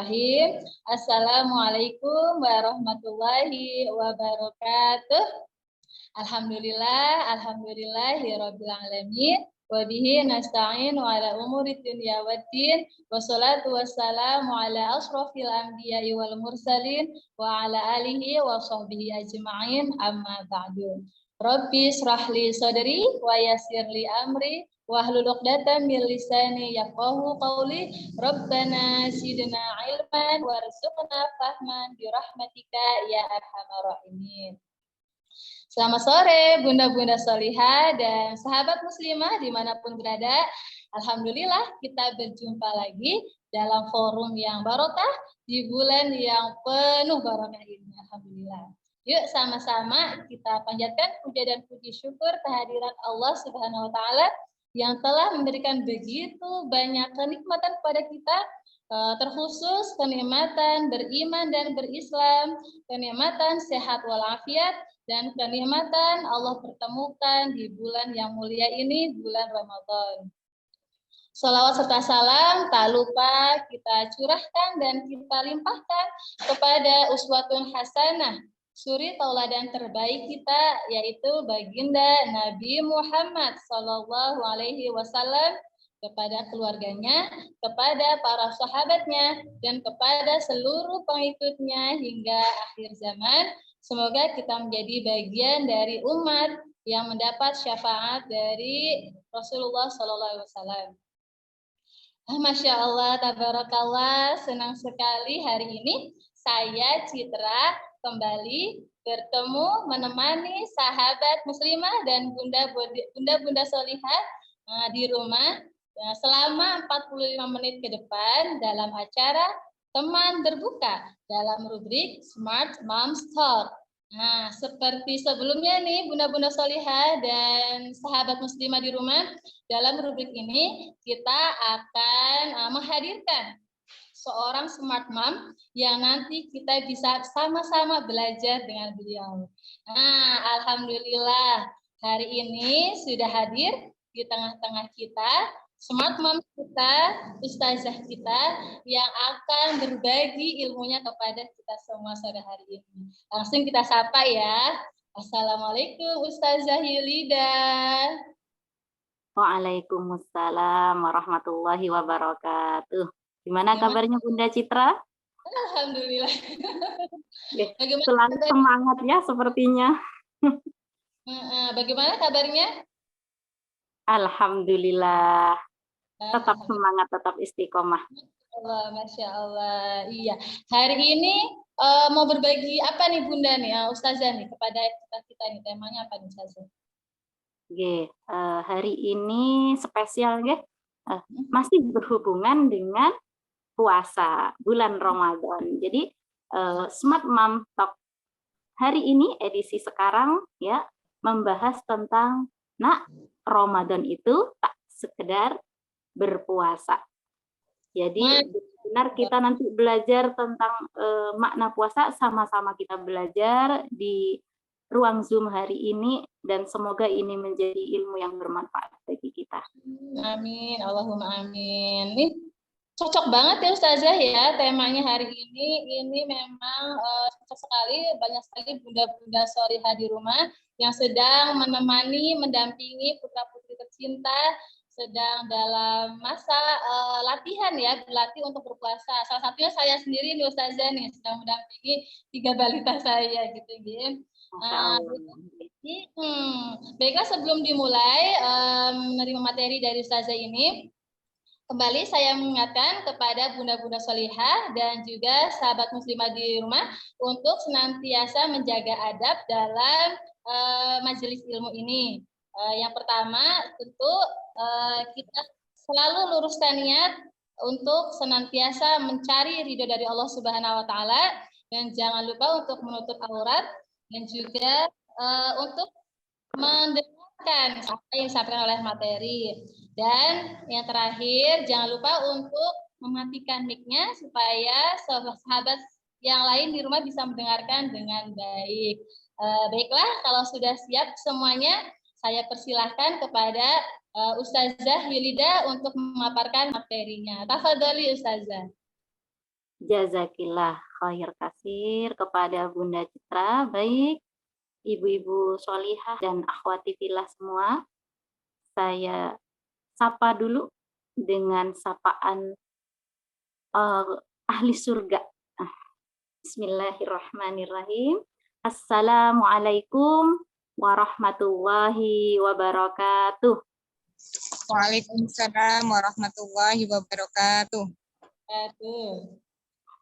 Bismillahirrahmanirrahim. Assalamualaikum warahmatullahi wabarakatuh. Alhamdulillahirabbil alamin. Wa bihi nasta'in wa ala umuri dunya waddin. Wassalatu wassalamu ala asrofil anbiya'i wal mursalin wa ala alihi wa sahbihi ajma'in, amma ba'du. Rabbi shrahli sadri wa yassirli amri wahlul 'uqdatam min lisani yafqahu qawli. Rabbana zidna ilman warzuqna fahman bi rahmatika ya arhamar rahimin. Selamat sore bunda-bunda solihah dan sahabat muslimah dimanapun berada. Alhamdulillah kita berjumpa lagi dalam forum yang barokah di bulan yang penuh barokah ini. Alhamdulillah. Yuk sama-sama kita panjatkan puja dan puji syukur kehadiran Allah Subhanahu wa taala yang telah memberikan begitu banyak kenikmatan kepada kita, terkhusus kenikmatan beriman dan berislam, kenikmatan sehat walafiat, dan kenikmatan Allah pertemukan di bulan yang mulia ini, bulan Ramadan. Salawat serta salam tak lupa kita curahkan dan kita limpahkan kepada uswatun hasanah, suri tauladan terbaik kita, yaitu baginda Nabi Muhammad SAW, kepada keluarganya, kepada para sahabatnya, dan kepada seluruh pengikutnya hingga akhir zaman. Semoga kita menjadi bagian dari umat yang mendapat syafaat dari Rasulullah SAW. Masya Allah, tabarakallah, senang sekali hari ini saya Citra kembali bertemu menemani sahabat muslimah dan bunda-bunda solihah di rumah selama 45 menit ke depan dalam acara teman berbuka dalam rubrik Smart Moms Talk. Nah, seperti sebelumnya nih bunda-bunda solihah dan sahabat muslimah di rumah, dalam rubrik ini kita akan menghadirkan seorang smart mom yang nanti kita bisa sama-sama belajar dengan beliau. Nah, alhamdulillah hari ini sudah hadir di tengah-tengah kita smart mom kita, ustazah kita yang akan berbagi ilmunya kepada kita semua sore hari ini. Langsung kita sapa ya. Assalamualaikum Ustazah Yulida. Waalaikumsalam warahmatullahi wabarakatuh. Gimana kabarnya Bunda Citra? Alhamdulillah. Selalu semangatnya sepertinya. Bagaimana kabarnya? Alhamdulillah. Tetap semangat, tetap istiqomah. Allah, Masya Allah. Iya. Hari ini mau berbagi apa nih Bunda nih, Ustazah nih kepada kita nih, temanya apa nih Ustazah? Hari ini spesial masih berhubungan dengan puasa bulan Ramadan. Jadi Smart Mom Talk hari ini edisi sekarang ya membahas tentang Ramadan itu tak sekedar berpuasa. Jadi benar kita nanti belajar tentang makna puasa, sama-sama kita belajar di ruang Zoom hari ini dan semoga ini menjadi ilmu yang bermanfaat bagi kita. Amin, Allahumma amin. Nih cocok banget ya Ustazah ya temanya hari ini. Ini memang cocok sekali, banyak sekali bunda-bunda solihah di rumah yang sedang menemani, mendampingi putra-putri tercinta sedang dalam masa latihan ya, berlatih untuk berpuasa. Salah satunya saya sendiri nih Ustazah nih, sedang mendampingi 3 balita saya gitu ya. Baiklah, sebelum dimulai menerima materi dari Ustazah ini, kembali saya mengingatkan kepada bunda-bunda solihah dan juga sahabat muslimah di rumah untuk senantiasa menjaga adab dalam majelis ilmu ini. Yang pertama tentu kita selalu luruskan niat untuk senantiasa mencari ridho dari Allah Subhanahu wa taala dan jangan lupa untuk menutup aurat dan juga untuk mendengarkan apa yang disampaikan oleh materi. Dan yang terakhir jangan lupa untuk mematikan mic-nya supaya sahabat yang lain di rumah bisa mendengarkan dengan baik. Baiklah, kalau sudah siap semuanya, saya persilahkan kepada Ustazah Yulida untuk memaparkan materinya. Tafadhali Ustazah. Jazakillah khair kasir kepada Bunda Citra. Baik, ibu-ibu sholihah dan akhwati fillah semua, saya sapa dulu dengan sapaan ahli surga. Bismillahirrahmanirrahim. Assalamualaikum warahmatullahi wabarakatuh. Waalaikumsalam warahmatullahi wabarakatuh.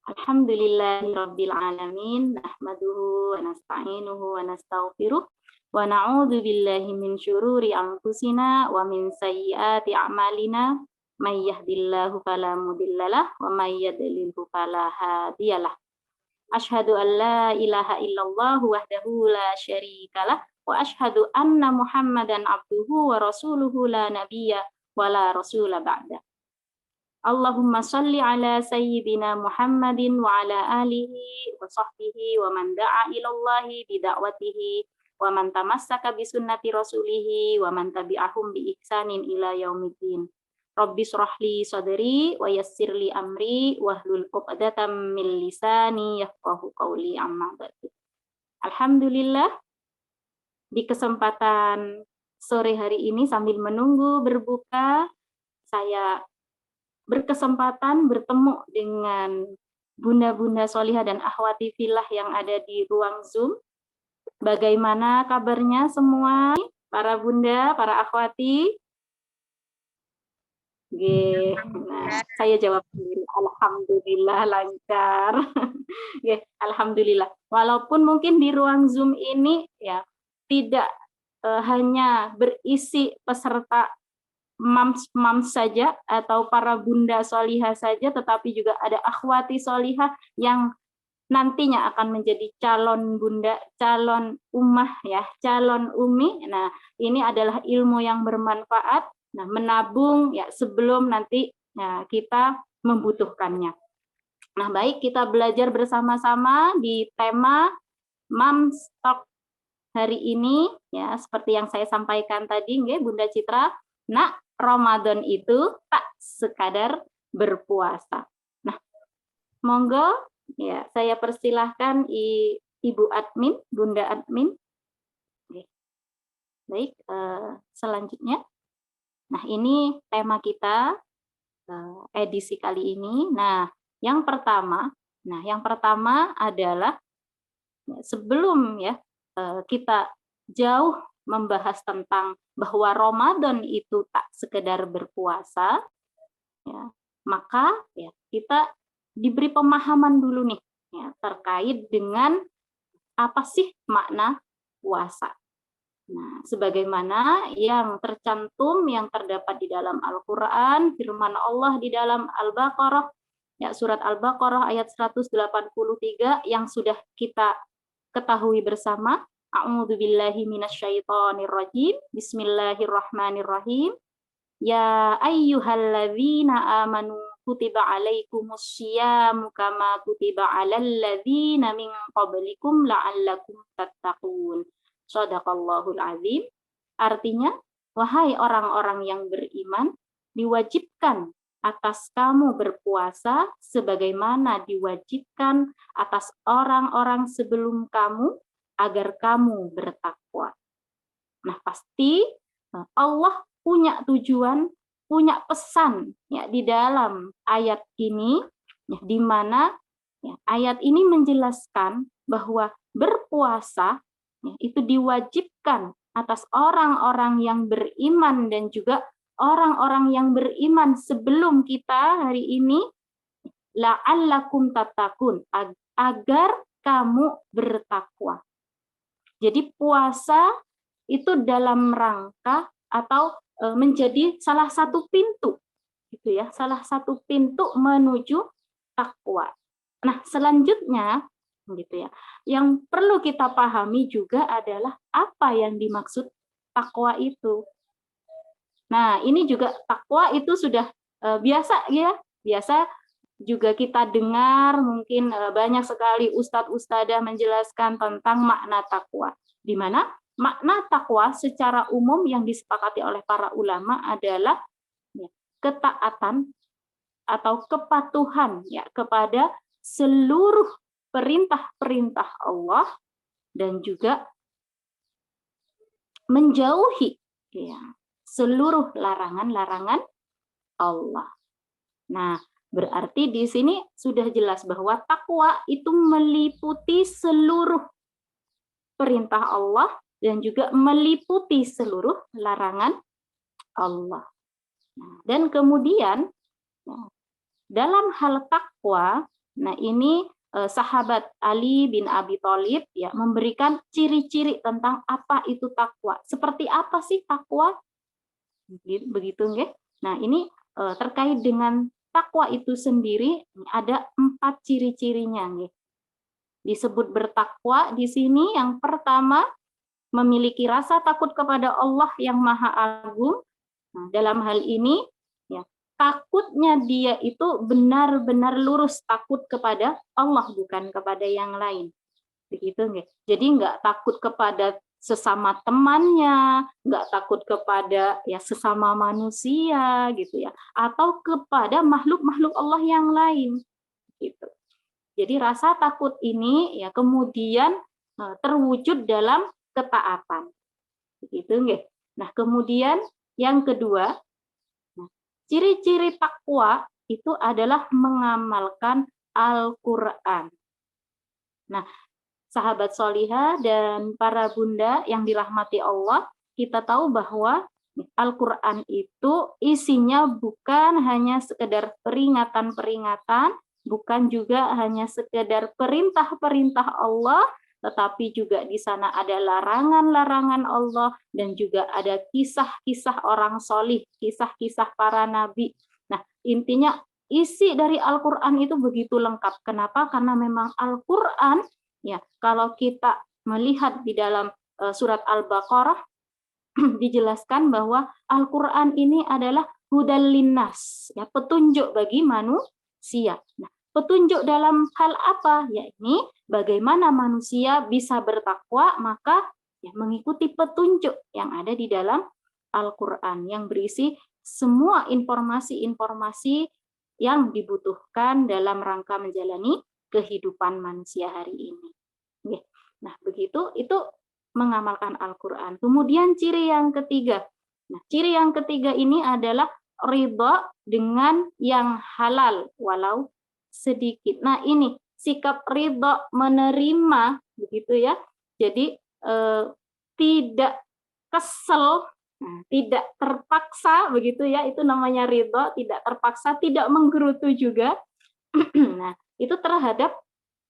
Alhamdulillahirabbil alamin, nahmaduhu wa nasta'inuhu wa nastaghfiruh wa na'udzu billahi min syururi anfusina wa min sayyiati a'malina, may yahdihillahu fala mudhillalah wa may yudlilhu fala hadiyalah. Asyhadu an la ilaha illallah wahdahu la syarikalah wa asyhadu anna Muhammadan abduhu wa rasuluhu la nabiyya wa la rasula ba'da. Allahumma salli ala sayyidina Muhammadin wa ala alihi wa sahbihi wa man da'a ilallahi bida'watihi wa man tamassaka bi sunnati rasulihi wa man tabi'ahum bi ihsanin ila yaumiddin. Rabbi shrahli sadri wa yassirli amri wahlul 'uqdatam min lisani yafqahu qawli amma ba'du. Alhamdulillah, di kesempatan sore hari ini sambil menunggu berbuka, saya berkesempatan bertemu dengan bunda-bunda sholihah dan akhwati fillah yang ada di ruang Zoom. Bagaimana kabarnya semua, para bunda, para akhwati? Nah, saya jawab sendiri. Alhamdulillah lancar. Alhamdulillah. Walaupun mungkin di ruang Zoom ini ya tidak hanya berisi peserta mams saja atau para bunda sholihah saja, tetapi juga ada akhwati sholihah yang nantinya akan menjadi calon bunda, calon ummah ya, calon umi. Nah, ini adalah ilmu yang bermanfaat. Nah, menabung ya sebelum nanti ya, kita membutuhkannya. Nah, baik, kita belajar bersama-sama di tema Moms Talk hari ini ya, seperti yang saya sampaikan tadi nggih Bunda Citra. Nah, Ramadan itu tak sekadar berpuasa. Nah, monggo ya saya persilahkan Ibu admin, Bunda admin. Oke. Baik, selanjutnya. Nah, ini tema kita edisi kali ini. Nah, yang pertama adalah sebelum ya kita jauh membahas tentang bahwa Ramadan itu tak sekedar berpuasa, ya, maka ya kita diberi pemahaman dulu nih ya, terkait dengan apa sih makna puasa. Nah, sebagaimana yang tercantum, yang terdapat di dalam Al-Quran, firman Allah di dalam Al-Baqarah, ya, surat Al-Baqarah ayat 183 yang sudah kita ketahui bersama. A'udzu billahi minasyaitonir rajim. Bismillahirrahmanirrahim. Ya ayyuhalladzina amanu kutiba alaikumusyamu kama kutiba alal ladzina min qablikum la'allakum tattaqun. Shadaqallahul azim. Artinya, wahai orang-orang yang beriman, diwajibkan atas kamu berpuasa sebagaimana diwajibkan atas orang-orang sebelum kamu, agar kamu bertakwa. Nah, pasti Allah punya tujuan, punya pesan ya di dalam ayat ini, ya, di mana ya, ayat ini menjelaskan bahwa berpuasa ya, itu diwajibkan atas orang-orang yang beriman dan juga orang-orang yang beriman sebelum kita hari ini, la'allakum tattaqun, agar kamu bertakwa. Jadi puasa itu dalam rangka atau menjadi salah satu pintu, gitu ya, salah satu pintu menuju takwa. Nah, selanjutnya, gitu ya, yang perlu kita pahami juga adalah apa yang dimaksud takwa itu. Nah, ini juga takwa itu sudah biasa ya, biasa juga kita dengar, mungkin banyak sekali ustadz-ustadzah menjelaskan tentang makna takwa. Di mana makna takwa secara umum yang disepakati oleh para ulama adalah ya, ketaatan atau kepatuhan ya kepada seluruh perintah-perintah Allah dan juga menjauhi ya, seluruh larangan-larangan Allah. Nah, berarti di sini sudah jelas bahwa takwa itu meliputi seluruh perintah Allah dan juga meliputi seluruh larangan Allah. Nah, dan kemudian dalam hal takwa, nah ini sahabat Ali bin Abi Thalib ya memberikan ciri-ciri tentang apa itu takwa. Seperti apa sih takwa? Begitu nggih. Nah, ini terkait dengan takwa itu sendiri ada 4 ciri-cirinya nggih. Disebut bertakwa di sini yang pertama memiliki rasa takut kepada Allah yang Maha Agung. Nah, dalam hal ini ya takutnya dia itu benar-benar lurus takut kepada Allah bukan kepada yang lain. Begitu nggih. Jadi nggak takut kepada sesama temannya, nggak takut kepada ya sesama manusia gitu ya, atau kepada makhluk-makhluk Allah yang lain gitu. Jadi rasa takut ini ya kemudian terwujud dalam ketaatan. Begitu nggih. Nah, kemudian yang kedua, ciri-ciri takwa itu adalah mengamalkan Al-Qur'an. Nah, sahabat solihah dan para bunda yang dirahmati Allah, kita tahu bahwa Al-Qur'an itu isinya bukan hanya sekedar peringatan-peringatan, bukan juga hanya sekedar perintah-perintah Allah, tetapi juga di sana ada larangan-larangan Allah dan juga ada kisah-kisah orang solih, kisah-kisah para nabi. Nah, intinya isi dari Al-Qur'an itu begitu lengkap. Kenapa? Karena memang Al-Qur'an ya, kalau kita melihat di dalam surat Al-Baqarah dijelaskan bahwa Al-Qur'an ini adalah hudal linnas, ya, petunjuk bagi manusia. Nah, petunjuk dalam hal apa? Yakni bagaimana manusia bisa bertakwa, maka ya mengikuti petunjuk yang ada di dalam Al-Qur'an yang berisi semua informasi-informasi yang dibutuhkan dalam rangka menjalani kehidupan manusia hari ini. Nah, begitu itu mengamalkan Al-Qur'an. Kemudian ciri yang ketiga. Nah, ciri yang ketiga ini adalah ridha dengan yang halal walau sedikit. Nah, ini sikap ridha menerima begitu ya. Jadi tidak kesel, tidak terpaksa begitu ya. Itu namanya ridha, tidak terpaksa, tidak menggerutu juga. Nah, itu terhadap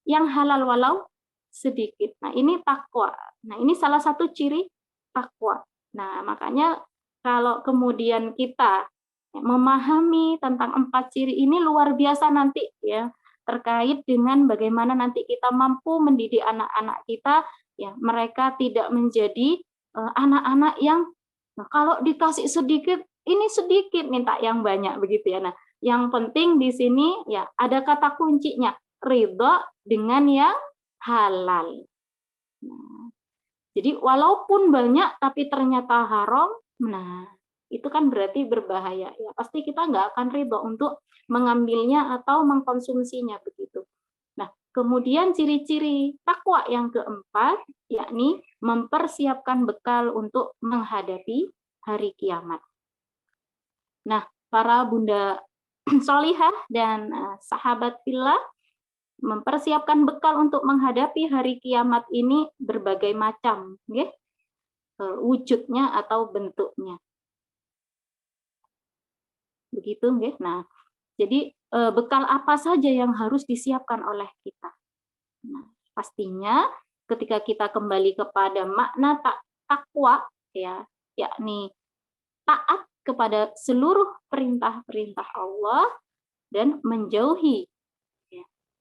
yang halal walau sedikit. Nah, ini takwa. Nah, ini salah satu ciri takwa. Nah, makanya kalau kemudian kita memahami tentang 4 ciri ini luar biasa nanti ya, terkait dengan bagaimana nanti kita mampu mendidik anak-anak kita ya, mereka tidak menjadi anak-anak yang kalau dikasih sedikit, ini sedikit minta yang banyak begitu ya. Nah, yang penting di sini ya ada kata kuncinya, ridha dengan yang halal. Nah, jadi walaupun banyak tapi ternyata haram, nah itu kan berarti berbahaya. Ya, pasti kita nggak akan ridha untuk mengambilnya atau mengkonsumsinya begitu. Nah, kemudian ciri-ciri takwa yang keempat, yakni mempersiapkan bekal untuk menghadapi hari kiamat. Nah, para bunda solihah dan sahabat fillah mempersiapkan bekal untuk menghadapi hari kiamat ini berbagai macam, ya, wujudnya atau bentuknya. Begitu, ya. Nah, jadi bekal apa saja yang harus disiapkan oleh kita? Nah, pastinya ketika kita kembali kepada makna takwa, ya, yakni taat kepada seluruh perintah-perintah Allah dan menjauhi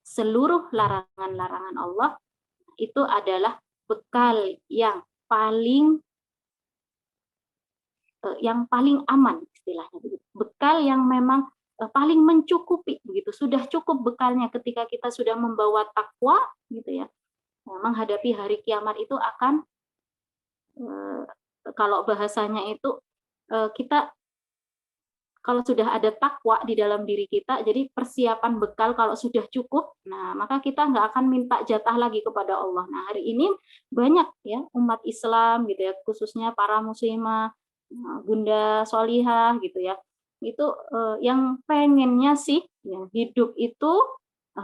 seluruh larangan-larangan Allah, itu adalah bekal yang paling aman istilahnya, bekal yang memang paling mencukupi begitu. Sudah cukup bekalnya ketika kita sudah membawa takwa gitu ya, menghadapi hari kiamat itu akan kalau bahasanya itu kita kalau sudah ada takwa di dalam diri kita, jadi persiapan bekal kalau sudah cukup, nah maka kita nggak akan minta jatah lagi kepada Allah. Nah hari ini banyak ya umat Islam gitu ya, khususnya para muslimah, Bunda Solihah gitu ya, itu yang pengennya sih ya, hidup itu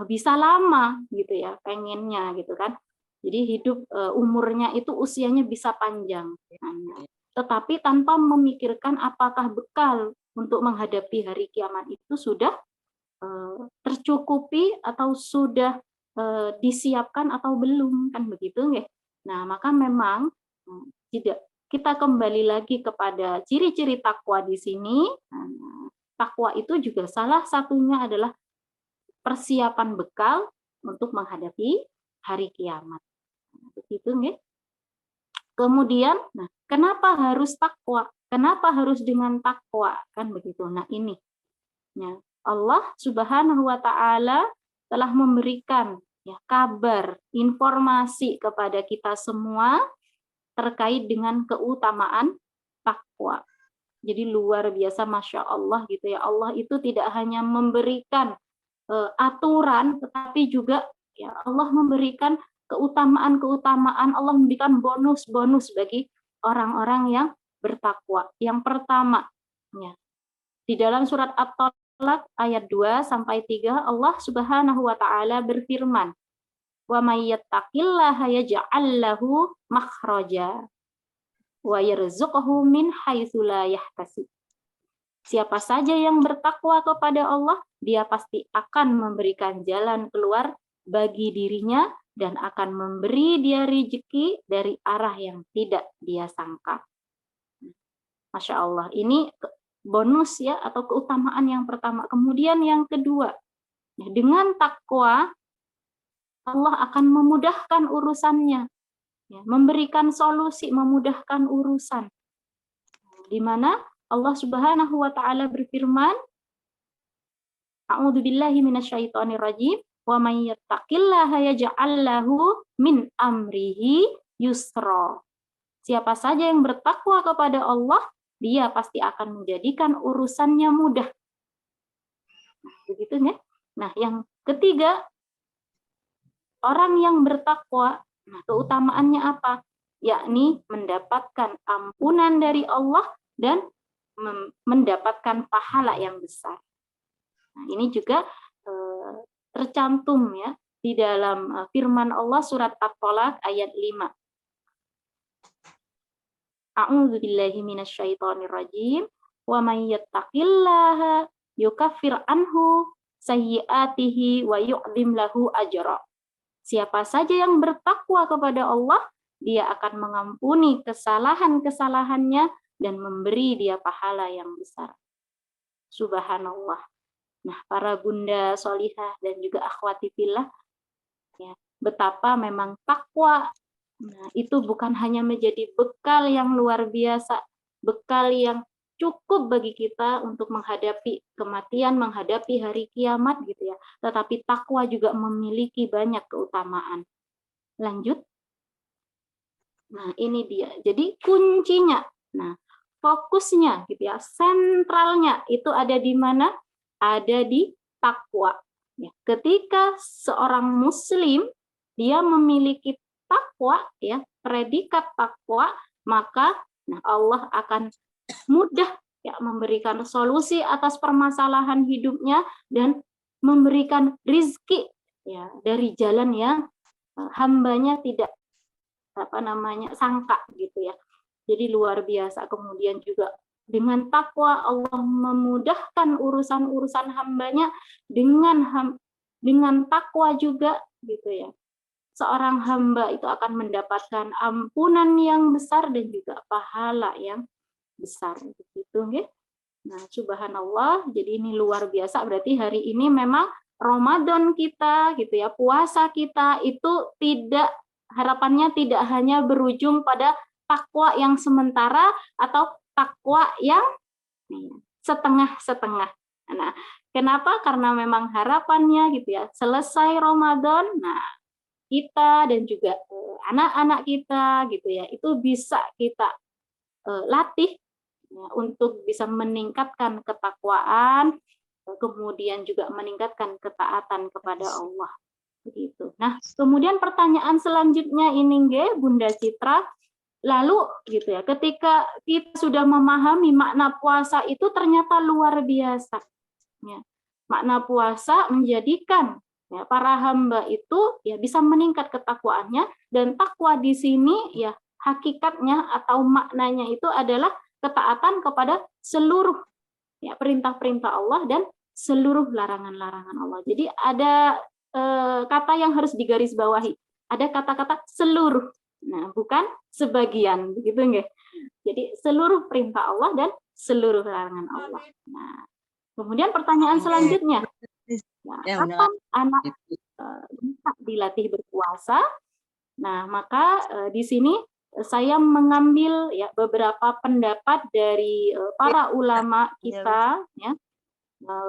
bisa lama gitu ya, pengennya gitu kan. Jadi hidup umurnya itu usianya bisa panjang. Tetapi tanpa memikirkan apakah bekal untuk menghadapi hari kiamat itu sudah tercukupi atau sudah disiapkan atau belum, kan begitu nggih. Nah, maka memang tidak, kita kembali lagi kepada ciri-ciri takwa di sini. Takwa itu juga salah satunya adalah persiapan bekal untuk menghadapi hari kiamat. Begitu nggih. Kemudian, nah, kenapa harus takwa? Kenapa harus dengan takwa? Kan begitu. Nah, ini. Ya, Allah Subhanahu wa taala telah memberikan ya kabar, informasi kepada kita semua terkait dengan keutamaan takwa. Jadi luar biasa, Masya Allah gitu ya. Allah itu tidak hanya memberikan aturan, tetapi juga ya Allah memberikan keutamaan-keutamaan, Allah memberikan bonus-bonus bagi orang-orang yang bertakwa. Yang pertama, ya, di dalam surat At-Tolak ayat 2 sampai 3, Allah Subhanahu wa taala berfirman, "Wa may yattaqillaha yaj'al lahu makhraja wa yarzuqhu min haitsu la yahtasib." Siapa saja yang bertakwa kepada Allah, dia pasti akan memberikan jalan keluar bagi dirinya dan akan memberi dia rezeki dari arah yang tidak dia sangka. Masya Allah, ini bonus ya, atau keutamaan yang pertama. Kemudian yang kedua, dengan takwa Allah akan memudahkan urusannya, ya, memberikan solusi, memudahkan urusan. Di mana Allah Subhanahu wa taala berfirman, A'udzubillahi minasyaitonirrajim, wa may yattaqillaha yaj'al lahu min amrihi yusra. Siapa saja yang bertakwa kepada Allah, dia pasti akan menjadikan urusannya mudah. Nah, begitu ya. Nah, yang ketiga, orang yang bertakwa, nah keutamaannya apa? Yakni mendapatkan ampunan dari Allah dan mendapatkan pahala yang besar. Nah, ini juga tercantum ya di dalam firman Allah surat At-Tolak ayat 5. A'udzubillahi minasyaitonirrajim, wa may yattaqillaha yukaffir anhu sayyi'atihi wa yu'dzim lahu ajra. Siapa saja yang bertakwa kepada Allah, dia akan mengampuni kesalahan-kesalahannya dan memberi dia pahala yang besar. Subhanallah. Nah, para bunda solihah dan juga akhwati fillah, ya, betapa memang takwa, nah, itu bukan hanya menjadi bekal yang luar biasa, bekal yang cukup bagi kita untuk menghadapi kematian, menghadapi hari kiamat gitu ya. Tetapi takwa juga memiliki banyak keutamaan. Lanjut. Nah, ini dia. Jadi kuncinya, nah, fokusnya gitu ya, sentralnya itu ada di mana? Ada di takwa. Ya, ketika seorang muslim dia memiliki takwa, ya, predikat takwa, maka nah, Allah akan mudah ya memberikan solusi atas permasalahan hidupnya dan memberikan rizki ya dari jalan yang hambanya tidak sangka gitu ya. Jadi luar biasa. Kemudian juga dengan takwa Allah memudahkan urusan-urusan hambanya, dengan takwa juga gitu ya. Seorang hamba itu akan mendapatkan ampunan yang besar dan juga pahala yang besar begitu nggih. Nah, subhanallah, jadi ini luar biasa. Berarti hari ini memang Ramadan kita gitu ya, puasa kita itu tidak, harapannya tidak hanya berujung pada takwa yang sementara atau takwa yang setengah-setengah. Nah, kenapa? Karena memang harapannya gitu ya, selesai Ramadan, nah kita dan juga anak-anak kita gitu ya, itu bisa kita latih ya, untuk bisa meningkatkan ketakwaan, kemudian juga meningkatkan ketaatan kepada Allah. Begitu. Nah, kemudian pertanyaan selanjutnya ini, Bunda Citra, lalu gitu ya, ketika kita sudah memahami makna puasa itu ternyata luar biasa. Ya. Makna puasa menjadikan ya, para hamba itu ya bisa meningkat ketakwaannya, dan takwa di sini ya hakikatnya atau maknanya itu adalah ketaatan kepada seluruh ya perintah-perintah Allah dan seluruh larangan-larangan Allah. Jadi ada kata yang harus digarisbawahi. Ada kata-kata seluruh. Nah, bukan sebagian, begitu nggih. Jadi seluruh perintah Allah dan seluruh larangan Allah. Nah, kemudian pertanyaan selanjutnya, nah, kapan anak bisa dilatih berpuasa? Nah, maka di sini saya mengambil ya beberapa pendapat dari para ulama kita. Ya.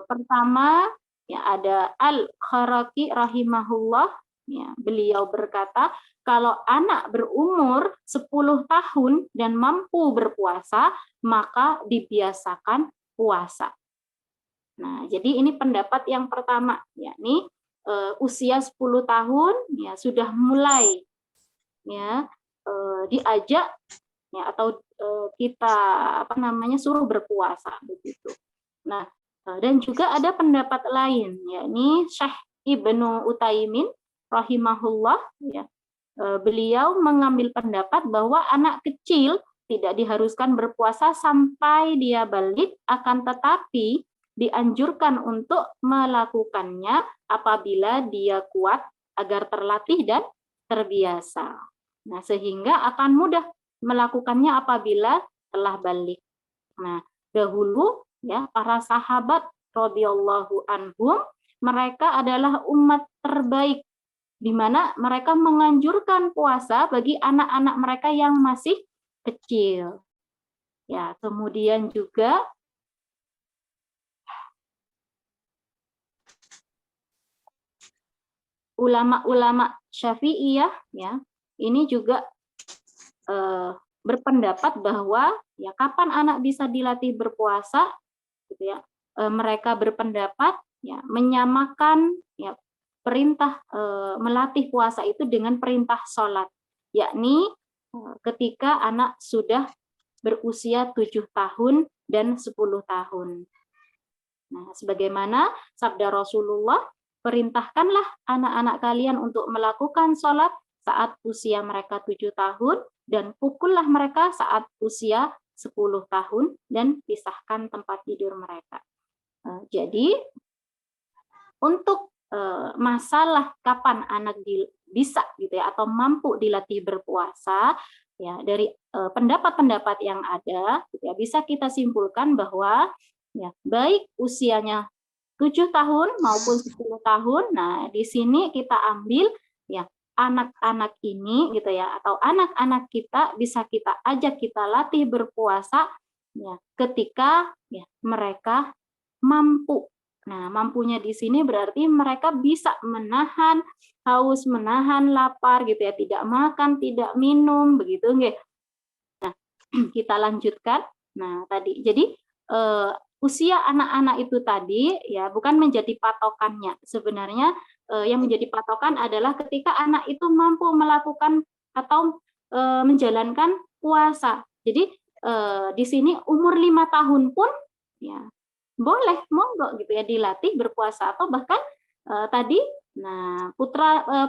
Pertama, ya ada Al-Kharaki rahimahullah. Ya, beliau berkata, kalau anak berumur 10 tahun dan mampu berpuasa, maka dibiasakan puasa. Nah, jadi ini pendapat yang pertama, yakni usia 10 tahun ya sudah mulai ya diajak ya atau kita suruh berpuasa begitu. Nah, dan juga ada pendapat lain, yakni Syekh Ibnu Utsaimin rahimahullah ya. Beliau mengambil pendapat bahwa anak kecil tidak diharuskan berpuasa sampai dia balik, akan tetapi dianjurkan untuk melakukannya apabila dia kuat agar terlatih dan terbiasa. Nah, sehingga akan mudah melakukannya apabila telah balik. Nah, dahulu ya para sahabat radhiyallahu anhum, mereka adalah umat terbaik di mana mereka menganjurkan puasa bagi anak-anak mereka yang masih kecil. Ya, kemudian juga ulama-ulama Syafi'iyah ya, ini juga berpendapat bahwa ya kapan anak bisa dilatih berpuasa gitu ya. Mereka berpendapat ya menyamakan ya perintah melatih puasa itu dengan perintah sholat, yakni ketika anak sudah berusia 7 tahun dan 10 tahun. Nah, sebagaimana sabda Rasulullah, perintahkanlah anak-anak kalian untuk melakukan sholat saat usia mereka 7 tahun dan pukullah mereka saat usia 10 tahun dan pisahkan tempat tidur mereka. Jadi untuk masalah kapan anak bisa gitu ya atau mampu dilatih berpuasa ya dari pendapat-pendapat yang ada gitu ya, bisa kita simpulkan bahwa ya baik usianya 7 tahun maupun 10 tahun. Nah, di sini kita ambil ya anak-anak ini gitu ya atau anak-anak kita bisa kita ajak kita latih berpuasa ya ketika ya mereka mampu. Nah, mampunya di sini berarti mereka bisa menahan haus, menahan lapar gitu ya, tidak makan, tidak minum begitu nggih. Nah, kita lanjutkan. Nah, tadi jadi usia anak-anak itu tadi ya bukan menjadi patokannya. Sebenarnya yang menjadi patokan adalah ketika anak itu mampu melakukan atau menjalankan puasa. Jadi di sini umur 5 tahun pun ya boleh, monggo gitu ya dilatih berpuasa atau bahkan tadi nah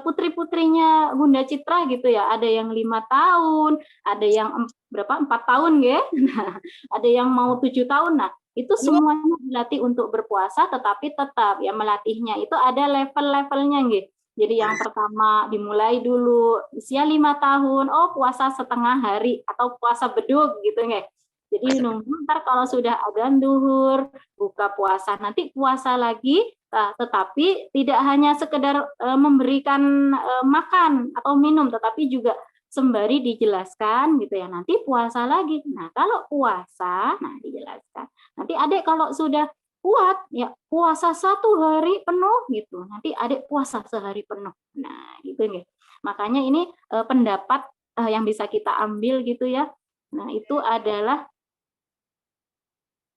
putri-putrinya Bunda Citra gitu ya, ada yang 5 tahun, ada yang 4 tahun ya. Nah, ada yang mau 7 tahun. Nah, itu semuanya dilatih untuk berpuasa, tetapi tetap ya melatihnya itu ada level-levelnya nggih. Jadi yang pertama dimulai dulu usia 5 tahun, oh puasa setengah hari atau puasa bedug gitu nggih. Jadi nunggu ntar kalau sudah adzan zuhur, buka puasa, nanti puasa lagi, tetapi tidak hanya sekedar memberikan makan atau minum, tetapi juga sembari dijelaskan gitu ya, nanti puasa lagi. Nah, kalau puasa, nah dijelaskan. Nanti adik kalau sudah kuat, ya puasa 1 hari penuh gitu, nanti adik puasa sehari penuh. Nah, gitu nih. Makanya ini pendapat yang bisa kita ambil gitu ya. Nah, itu adalah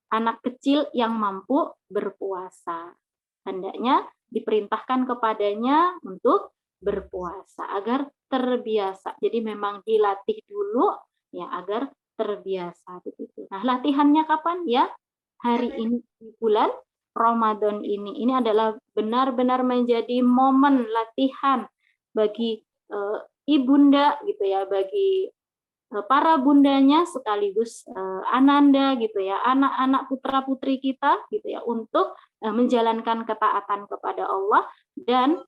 anak kecil yang mampu berpuasa. Hendaknya diperintahkan kepadanya untuk berpuasa agar terbiasa. Jadi memang dilatih dulu ya agar terbiasa begitu. Nah, latihannya kapan ya? Hari ini di bulan Ramadan ini. Ini adalah benar-benar menjadi momen latihan bagi ibunda gitu ya, bagi para bundanya sekaligus ananda gitu ya, anak-anak putra-putri kita gitu ya, untuk menjalankan ketaatan kepada Allah. Dan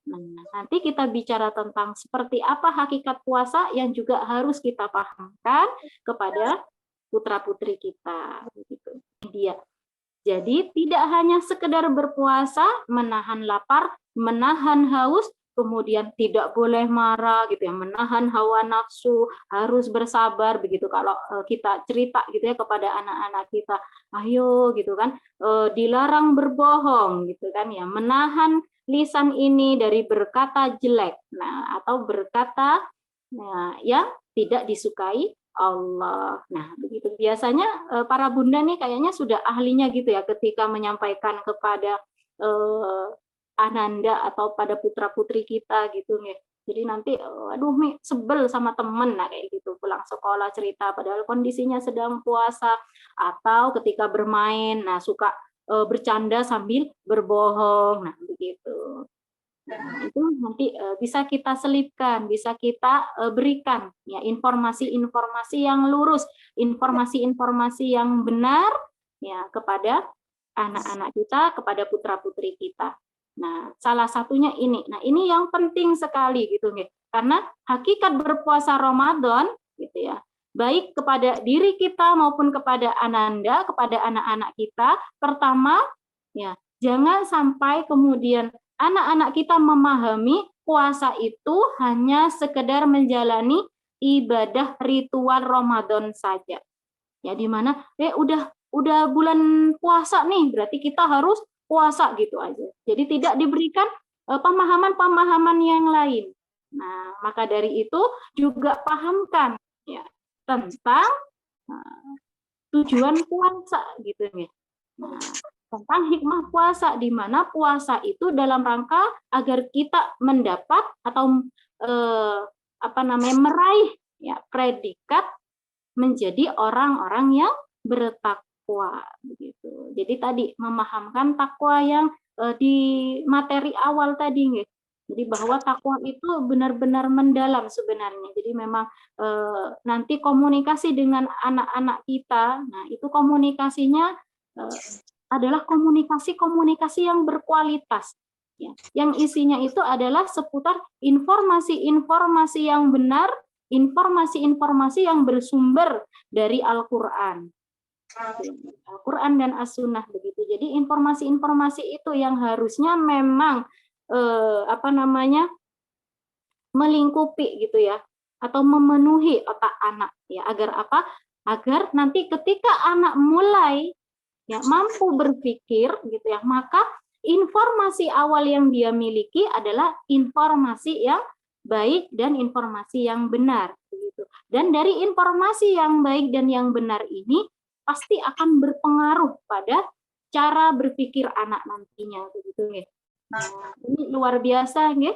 nanti kita bicara tentang seperti apa hakikat puasa yang juga harus kita pahamkan kepada putra-putri kita begitu. Dia. Jadi tidak hanya sekedar berpuasa, menahan lapar, menahan haus, kemudian tidak boleh marah gitu ya, menahan hawa nafsu, harus bersabar begitu. Kalau kita cerita gitu ya kepada anak-anak kita, ayo gitu kan, dilarang berbohong gitu kan ya, menahan lisan ini dari berkata jelek, nah atau berkata yang tidak disukai Allah. Nah, begitu biasanya para bunda nih kayaknya sudah ahlinya gitu ya ketika menyampaikan kepada ananda atau pada putra-putri kita gitu nih. Jadi nanti aduh Mi sebel sama temen, nah kayak gitu pulang sekolah cerita padahal kondisinya sedang puasa, atau ketika bermain nah suka bercanda sambil berbohong. Nah, begitu. Nah, itu nanti bisa kita selipkan, bisa kita berikan ya informasi-informasi yang lurus, informasi-informasi yang benar ya kepada anak-anak kita, kepada putra-putri kita. Nah, salah satunya ini. Nah, ini yang penting sekali gitu nih. Karena hakikat berpuasa Ramadan gitu ya, baik kepada diri kita maupun kepada ananda, kepada anak-anak kita. Pertama, ya, jangan sampai kemudian anak-anak kita memahami puasa itu hanya sekedar menjalani ibadah ritual Ramadan saja. Ya, di mana udah bulan puasa nih, berarti kita harus puasa gitu aja. Jadi tidak diberikan pemahaman-pemahaman yang lain. Nah, maka dari itu juga pahamkan ya tentang tujuan puasa gitu ya. Nah, tentang hikmah puasa, di mana puasa itu dalam rangka agar kita mendapat atau meraih ya predikat menjadi orang-orang yang bertakwa begitu. Jadi tadi memahamkan takwa yang di materi awal tadi nih. Jadi bahwa takwa itu benar-benar mendalam sebenarnya. Jadi memang nanti komunikasi dengan anak-anak kita, nah itu komunikasinya adalah komunikasi yang berkualitas. Ya. Yang isinya itu adalah seputar informasi-informasi yang benar, informasi-informasi yang bersumber dari Al-Quran. Al-Quran dan As-Sunnah begitu. Jadi informasi-informasi itu yang harusnya memang melingkupi gitu ya, atau memenuhi otak anak ya, agar apa? Agar nanti ketika anak mulai ya mampu berpikir gitu ya, maka informasi awal yang dia miliki adalah informasi yang baik dan informasi yang benar begitu. Dan dari informasi yang baik dan yang benar ini pasti akan berpengaruh pada cara berpikir anak nantinya begitu ya. Nah, ini luar biasa ya,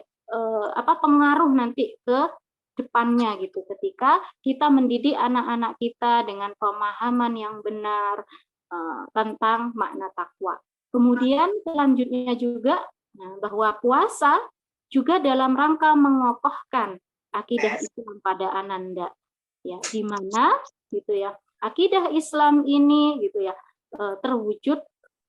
pengaruh nanti ke depannya gitu ketika kita mendidik anak-anak kita dengan pemahaman yang benar tentang makna takwa. Kemudian selanjutnya juga bahwa puasa juga dalam rangka mengokohkan akidah Islam pada ananda ya, di mana gitu ya akidah Islam ini gitu ya terwujud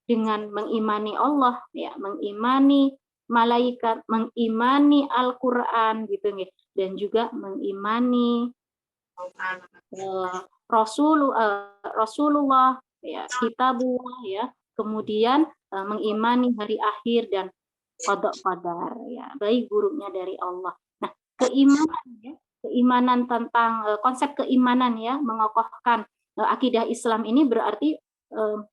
dengan mengimani Allah ya, mengimani malaikat, mengimani Al-Qur'an gitu nih, dan juga mengimani Rasulullah ya, kitabullah ya, kemudian mengimani hari akhir dan qada qadar ya, baik buruknya dari Allah. Nah, keimanan ya, keimanan tentang konsep keimanan ya, mengokohkan akidah Islam ini berarti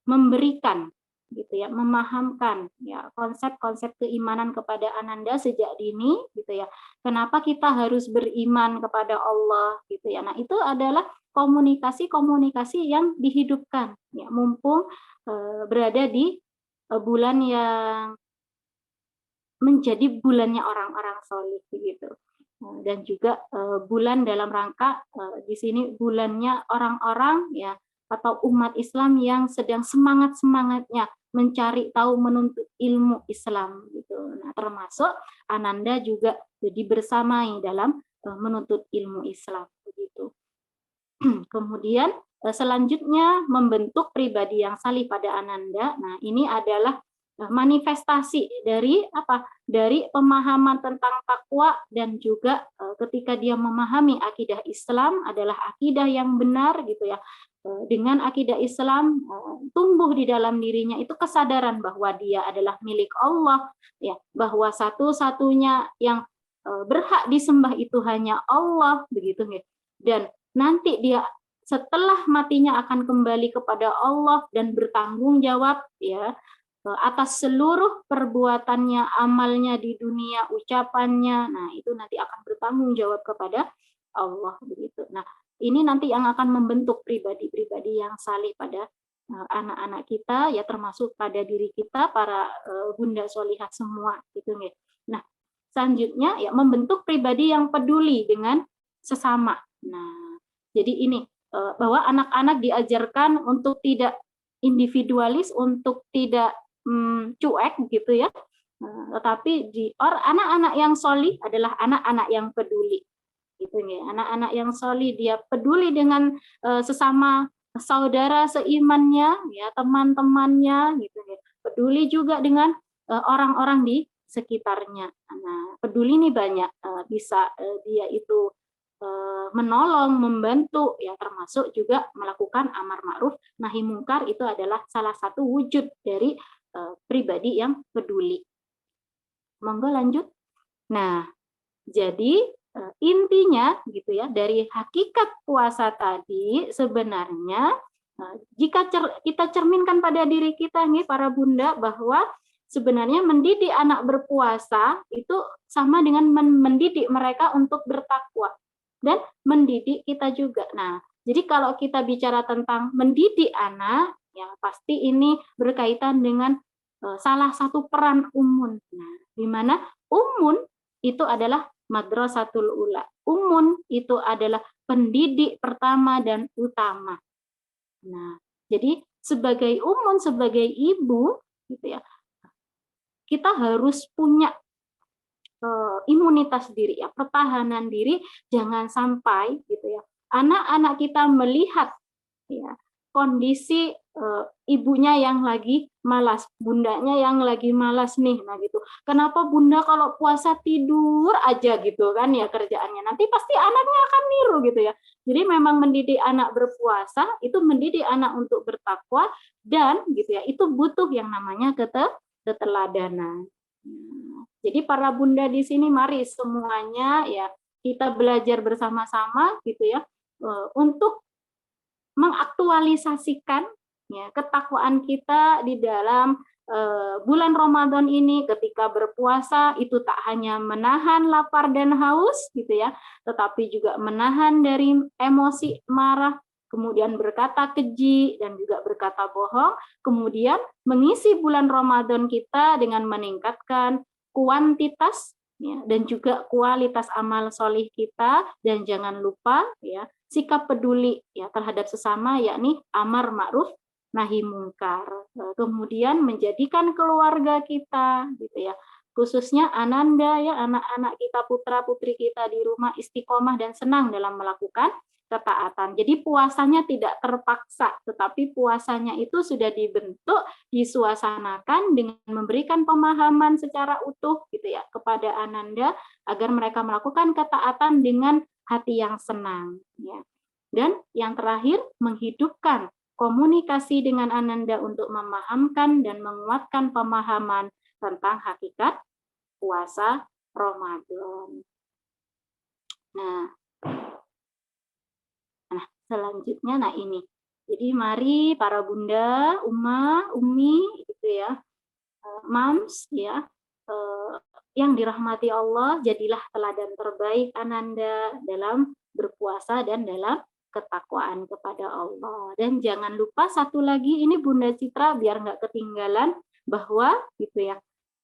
memberikan gitu ya, memahamkan ya konsep-konsep keimanan kepada ananda sejak dini gitu ya. Kenapa kita harus beriman kepada Allah gitu ya. Nah, itu adalah komunikasi-komunikasi yang dihidupkan ya, mumpung berada di bulan yang menjadi bulannya orang-orang solih begitu. Dan juga bulan dalam rangka di sini bulannya orang-orang ya atau umat Islam yang sedang semangat-semangatnya mencari tahu menuntut ilmu Islam gitu. Nah, termasuk Ananda juga jadi bersamai dalam menuntut ilmu Islam begitu. Kemudian selanjutnya membentuk pribadi yang salih pada Ananda. Nah, ini adalah manifestasi dari apa? Dari pemahaman tentang takwa dan juga ketika dia memahami akidah Islam adalah akidah yang benar gitu ya. Dengan akidah Islam tumbuh di dalam dirinya itu kesadaran bahwa dia adalah milik Allah ya, bahwa satu-satunya yang berhak disembah itu hanya Allah begitu ya. Dan nanti dia setelah matinya akan kembali kepada Allah dan bertanggung jawab ya atas seluruh perbuatannya, amalnya di dunia, ucapannya. Nah, itu nanti akan bertanggung jawab kepada Allah begitu. Nah, ini nanti yang akan membentuk pribadi-pribadi yang salih pada anak-anak kita ya, termasuk pada diri kita para bunda solihah semua gitu nih. Nah, selanjutnya ya membentuk pribadi yang peduli dengan sesama. Nah, jadi ini bahwa anak-anak diajarkan untuk tidak individualis, untuk tidak cuek gitu ya, tetapi anak-anak yang solih adalah anak-anak yang peduli gitu ya. Anak-anak yang solih dia peduli dengan sesama saudara seimannya ya, teman-temannya gitu ya, peduli juga dengan orang-orang di sekitarnya. Nah, peduli ini banyak, bisa dia itu menolong, membantu ya, termasuk juga melakukan amar ma'ruf nahi mungkar. Itu adalah salah satu wujud dari pribadi yang peduli. Monggo lanjut. Nah, jadi intinya gitu ya dari hakikat puasa tadi sebenarnya jika kita cerminkan pada diri kita nih para bunda, bahwa sebenarnya mendidik anak berpuasa itu sama dengan mendidik mereka untuk bertakwa dan mendidik kita juga. Nah, jadi kalau kita bicara tentang mendidik anak ya pasti ini berkaitan dengan salah satu peran umun. Nah, di mana umun itu adalah madrasatul ula. Umun itu adalah pendidik pertama dan utama. Nah, jadi sebagai umun, sebagai ibu gitu ya, kita harus punya imunitas diri ya, pertahanan diri, jangan sampai gitu ya anak-anak kita melihat ya kondisi ibunya yang lagi malas, bundanya yang lagi malas nih. Nah gitu, kenapa bunda kalau puasa tidur aja gitu kan ya kerjaannya, nanti pasti anaknya akan niru gitu ya. Jadi memang mendidik anak berpuasa itu mendidik anak untuk bertakwa, dan gitu ya itu butuh yang namanya keteladanan. Jadi para bunda di sini mari semuanya ya kita belajar bersama-sama gitu ya untuk mengaktualisasikan ya ketakwaan kita di dalam bulan Ramadan ini. Ketika berpuasa itu tak hanya menahan lapar dan haus gitu ya, tetapi juga menahan dari emosi marah, kemudian berkata keji dan juga berkata bohong, kemudian mengisi bulan Ramadan kita dengan meningkatkan kuantitas ya, dan juga kualitas amal solih kita, dan jangan lupa ya sikap peduli ya terhadap sesama, yakni amar ma'ruf nahi mungkar. Kemudian menjadikan keluarga kita gitu ya, khususnya Ananda ya, anak-anak kita, putra-putri kita di rumah istiqomah dan senang dalam melakukan ketaatan. Jadi puasanya tidak terpaksa, tetapi puasanya itu sudah dibentuk, disuasanakan dengan memberikan pemahaman secara utuh gitu ya kepada Ananda agar mereka melakukan ketaatan dengan hati yang senang ya. Dan yang terakhir, menghidupkan komunikasi dengan Ananda untuk memahamkan dan menguatkan pemahaman tentang hakikat puasa Ramadan. Nah, selanjutnya nah ini. Jadi mari para bunda, umi gitu ya, mams ya, yang dirahmati Allah, jadilah teladan terbaik Ananda dalam berpuasa dan dalam ketakwaan kepada Allah. Dan jangan lupa satu lagi, ini Bunda Citra biar nggak ketinggalan, bahwa gitu ya,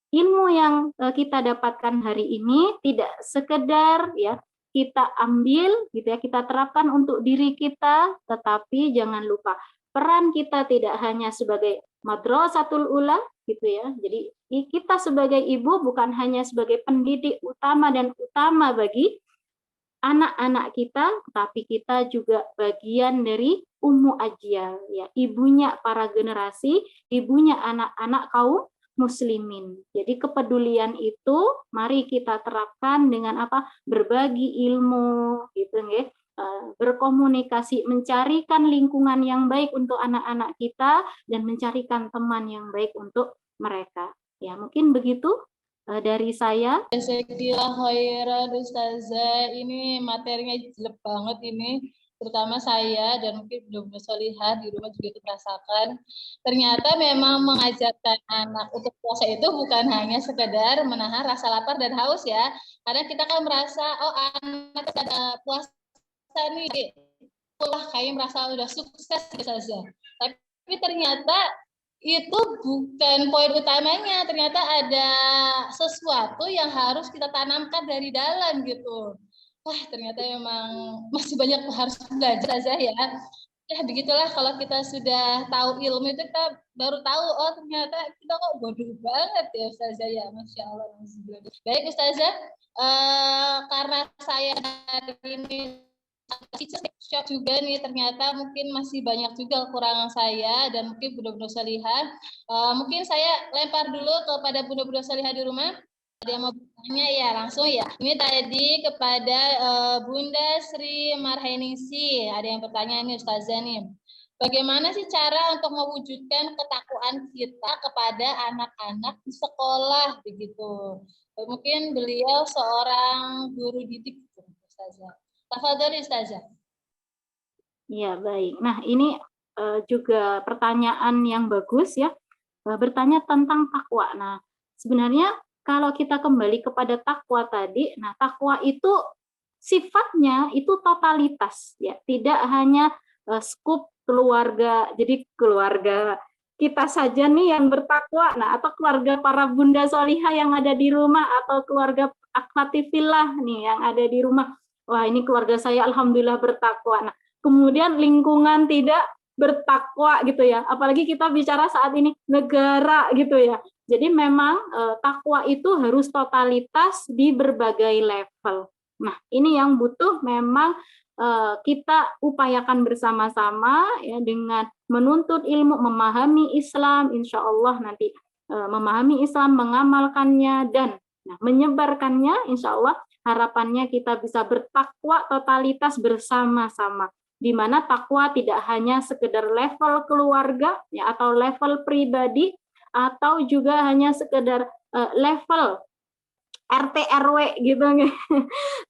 ilmu yang kita dapatkan hari ini tidak sekedar ya kita ambil gitu ya, kita terapkan untuk diri kita, tetapi jangan lupa peran kita tidak hanya sebagai madrasatul ula gitu ya. Jadi kita sebagai ibu bukan hanya sebagai pendidik utama dan utama bagi anak-anak kita, tapi kita juga bagian dari ummu ajyal ya, ibunya para generasi, ibunya anak-anak kaum muslimin. Jadi kepedulian itu mari kita terapkan dengan apa? Berbagi ilmu gitu nggih. Berkomunikasi, mencarikan lingkungan yang baik untuk anak-anak kita dan mencarikan teman yang baik untuk mereka. Ya, mungkin begitu dari saya. Jazakallah khairan Ustazah, ini materinya jelek banget ini, terutama saya dan mungkin belum solihah di rumah juga merasakan. Ternyata memang mengajarkan anak untuk puasa itu bukan hanya sekedar menahan rasa lapar dan haus ya. Karena kita kan merasa oh anak ada puasa nih, wah kayaknya merasa udah sukses saja. Tapi ternyata itu bukan poin utamanya, ternyata ada sesuatu yang harus kita tanamkan dari dalam gitu. Wah ternyata memang masih banyak harus belajar aja ya. Ya begitulah, kalau kita sudah tahu ilmu itu kita baru tahu oh ternyata kita kok bodoh banget ya Ustazah ya. Masya Allah. Baik Ustazah, karena saya hari ini shock juga nih, ternyata mungkin masih banyak juga kekurangan saya dan mungkin bunda-bunda salihah. Mungkin saya lempar dulu kepada bunda-bunda salihah di rumah. Ada yang mau bertanya ya langsung ya. Ini tadi kepada Bunda Sri Marheningsi, ada yang bertanya nih Ustazah nih. Bagaimana sih cara untuk mewujudkan ketakwaan kita kepada anak-anak di sekolah begitu? Mungkin beliau seorang guru didik Ustazah. Tafadhali Ustazah. Ya, baik. Nah, ini juga pertanyaan yang bagus ya. Bertanya tentang takwa. Nah, sebenarnya kalau kita kembali kepada takwa tadi, nah takwa itu sifatnya itu totalitas ya, tidak hanya skup keluarga. Jadi keluarga kita saja nih yang bertakwa, nah atau keluarga para bunda solihah yang ada di rumah, atau keluarga akmatifillah nih yang ada di rumah. Wah, ini keluarga saya alhamdulillah bertakwa. Nah, kemudian lingkungan tidak bertakwa gitu ya. Apalagi kita bicara saat ini negara gitu ya. Jadi memang takwa itu harus totalitas di berbagai level. Nah, ini yang butuh memang kita upayakan bersama-sama ya, dengan menuntut ilmu, memahami Islam, insya Allah nanti memahami Islam, mengamalkannya dan menyebarkannya, insya Allah harapannya kita bisa bertakwa totalitas bersama-sama, di mana takwa tidak hanya sekedar level keluarga ya, atau level pribadi, atau juga hanya sekedar level RT RW gitu,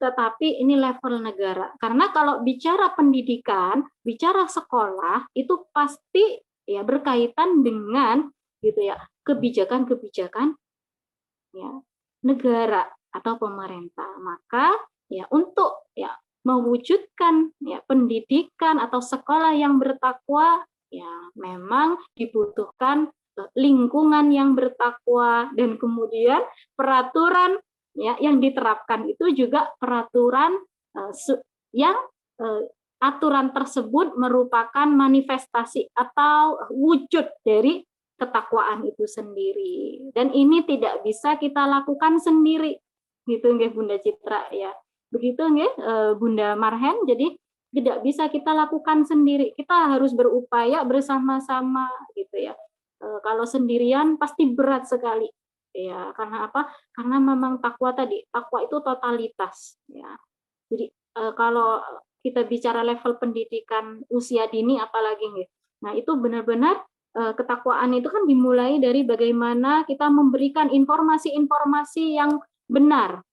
tetapi ini level negara. Karena kalau bicara pendidikan, bicara sekolah itu pasti ya berkaitan dengan gitu ya kebijakan-kebijakan ya negara atau pemerintah. Maka ya untuk ya mewujudkan ya pendidikan atau sekolah yang bertakwa ya memang dibutuhkan lingkungan yang bertakwa, dan kemudian peraturan ya yang diterapkan itu juga peraturan yang aturan tersebut merupakan manifestasi atau wujud dari ketakwaan itu sendiri, dan ini tidak bisa kita lakukan sendiri gitu nggih Bunda Citra ya, begitu nggih Bunda Marhen. Jadi tidak bisa kita lakukan sendiri, kita harus berupaya bersama-sama gitu ya. Kalau sendirian pasti berat sekali ya, karena apa? Karena memang takwa tadi, takwa itu totalitas ya. Jadi kalau kita bicara level pendidikan usia dini apalagi nggih. Nah, itu benar-benar ketakwaan itu kan dimulai dari bagaimana kita memberikan informasi-informasi yang benar.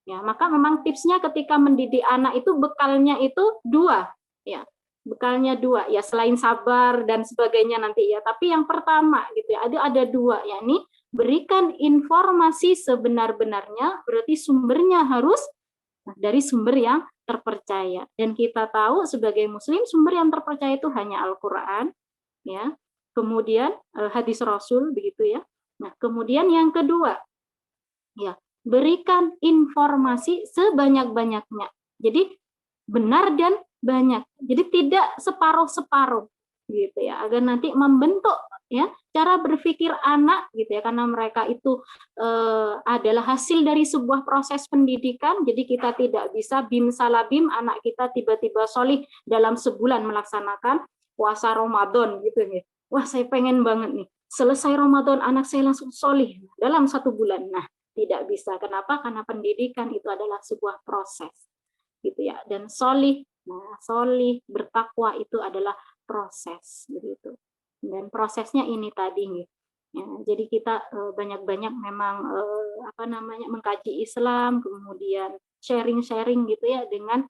Ya, maka memang tipsnya ketika mendidik anak itu bekalnya itu dua, ya. Bekalnya dua, ya selain sabar dan sebagainya nanti ya. Tapi yang pertama gitu ya, ada dua, yakni berikan informasi sebenar-benarnya, berarti sumbernya harus Nah, dari sumber yang terpercaya. Dan kita tahu sebagai muslim sumber yang terpercaya itu hanya Al-Qur'an, ya. Kemudian hadis Rasul begitu ya. Nah, kemudian yang kedua, ya, berikan informasi sebanyak-banyaknya. Jadi benar dan banyak. Jadi tidak separuh-separuh gitu ya, agar nanti membentuk ya cara berpikir anak gitu ya, karena mereka itu adalah hasil dari sebuah proses pendidikan. Jadi kita tidak bisa bim salabim anak kita tiba-tiba solih dalam sebulan melaksanakan puasa Ramadan gitu ya. Wah, saya pengen banget nih selesai Ramadan anak saya langsung solih dalam 1 bulan. Nah, tidak bisa. Kenapa? Karena pendidikan itu adalah sebuah proses gitu ya. Dan solih, nah solih bertakwa itu adalah proses begitu. Dan prosesnya ini tadi nih. Ya, jadi kita banyak-banyak memang mengkaji Islam, kemudian sharing-sharing gitu ya dengan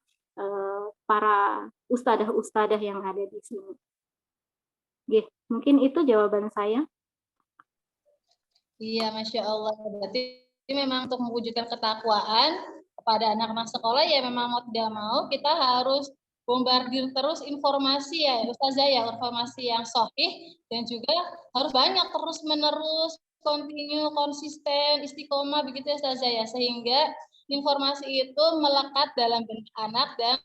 para ustadzah-ustadzah yang ada di sini. Oke, mungkin itu jawaban saya. Iya, Masya Allah. Berarti memang untuk mewujudkan ketakwaan kepada anak-anak sekolah ya memang mau tidak mau kita harus bombardir terus informasi ya Ustazah ya, informasi yang sahih dan juga harus banyak terus-menerus, continue, konsisten, istiqomah begitu ya Ustazah ya, sehingga informasi itu melekat dalam benak anak dan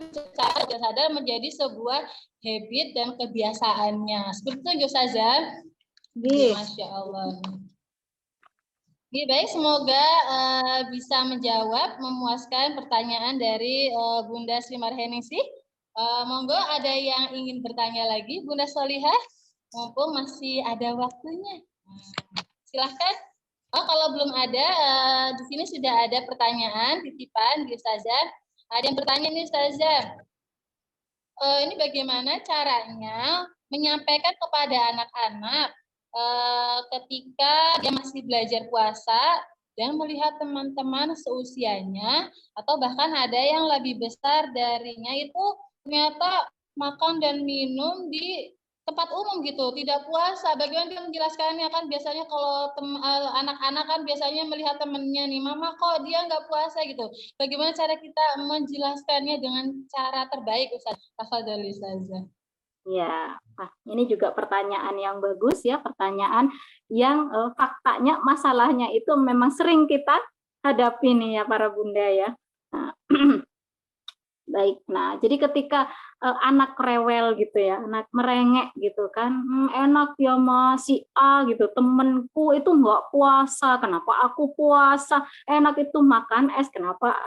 secara tidak sadar menjadi sebuah habit dan kebiasaannya. Seperti itu Ustazah. Masya Allah. Baik, semoga bisa menjawab, memuaskan pertanyaan dari Bunda Sri Marheningsih. Monggo ada yang ingin bertanya lagi, Bunda Solihah, mumpung masih ada waktunya. Silahkan. Oh, kalau belum ada, di sini sudah ada pertanyaan titipan di Ustazah. Ada yang bertanya nih Ustazah. Ini bagaimana caranya menyampaikan kepada anak-anak ketika dia masih belajar puasa dan melihat teman-teman seusianya atau bahkan ada yang lebih besar darinya itu ternyata makan dan minum di tempat umum gitu, tidak puasa. Bagaimana dia menjelaskannya? Kan biasanya kalau anak-anak kan biasanya melihat temennya nih, mama kok dia nggak puasa gitu. Bagaimana cara kita menjelaskannya dengan cara terbaik, Ustaz? Tafadhol Ustazah. Ya, nah, ini juga pertanyaan yang bagus ya, pertanyaan yang faktanya masalahnya itu memang sering kita hadapi nih ya para bunda ya. Nah, baik, nah jadi ketika anak rewel gitu ya, anak merengek gitu kan, enak ya mas si A gitu, temenku itu nggak puasa, kenapa aku puasa? Enak itu makan es, kenapa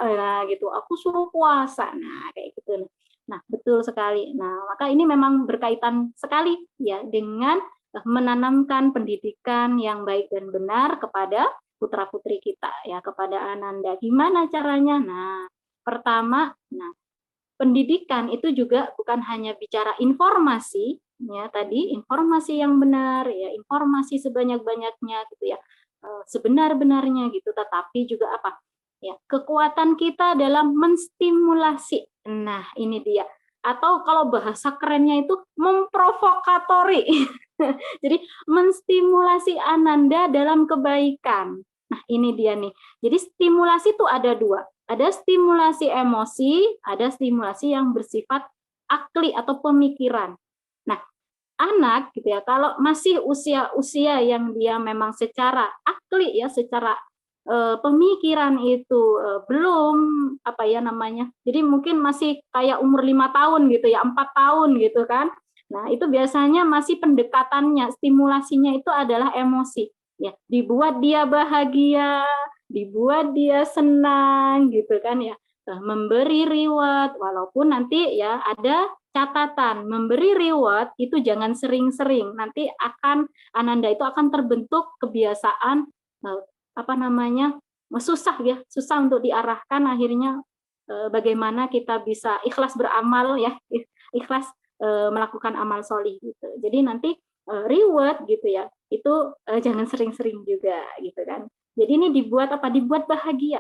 gitu, aku suruh puasa. Nah kayak gitu. Nah, betul sekali. Nah, maka ini memang berkaitan sekali ya dengan menanamkan pendidikan yang baik dan benar kepada putra-putri kita ya, kepada Ananda. Gimana caranya? Nah, pertama, pendidikan itu juga bukan hanya bicara informasi ya, tadi informasi yang benar ya, informasi sebanyak-banyaknya gitu ya. Sebenar-benarnya gitu, tetapi juga apa? Ya, kekuatan kita dalam menstimulasi. Nah, ini dia. Atau kalau bahasa kerennya itu memprovokatori. Jadi menstimulasi Ananda dalam kebaikan. Nah, ini dia nih. Jadi stimulasi itu ada 2. Ada stimulasi emosi, ada stimulasi yang bersifat akli atau pemikiran. Nah, anak gitu ya, kalau masih usia yang dia memang secara akli ya, secara pemikiran itu belum jadi mungkin masih kayak umur 5 tahun gitu ya, 4 tahun gitu kan. Nah itu biasanya masih pendekatannya, stimulasinya itu adalah emosi ya, dibuat dia bahagia, dibuat dia senang gitu kan ya, memberi reward, walaupun nanti ya ada catatan, memberi reward itu jangan sering-sering, nanti Ananda itu akan terbentuk kebiasaan susah untuk diarahkan. Akhirnya bagaimana kita bisa ikhlas beramal ya, ikhlas melakukan amal solih gitu. Jadi nanti reward gitu ya, itu jangan sering-sering juga gitu kan. Jadi ini dibuat bahagia.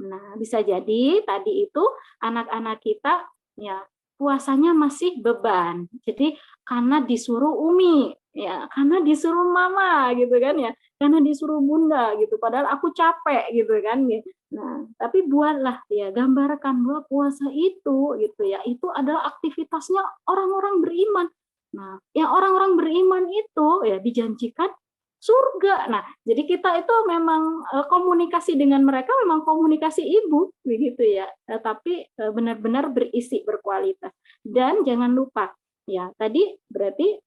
Nah, bisa jadi tadi itu anak-anak kita ya puasanya masih beban. Jadi karena disuruh Umi Ya, karena disuruh mama gitu kan ya, karena disuruh bunda gitu, padahal aku capek gitu kan ya. Nah, tapi buatlah ya, gambarkan bahwa puasa itu gitu ya, itu adalah aktivitasnya orang-orang beriman. Nah, yang orang-orang beriman itu ya dijanjikan surga. Nah, jadi kita itu memang komunikasi dengan mereka memang komunikasi ibu begitu ya, tapi benar-benar berisi, berkualitas. Dan jangan lupa ya, tadi berarti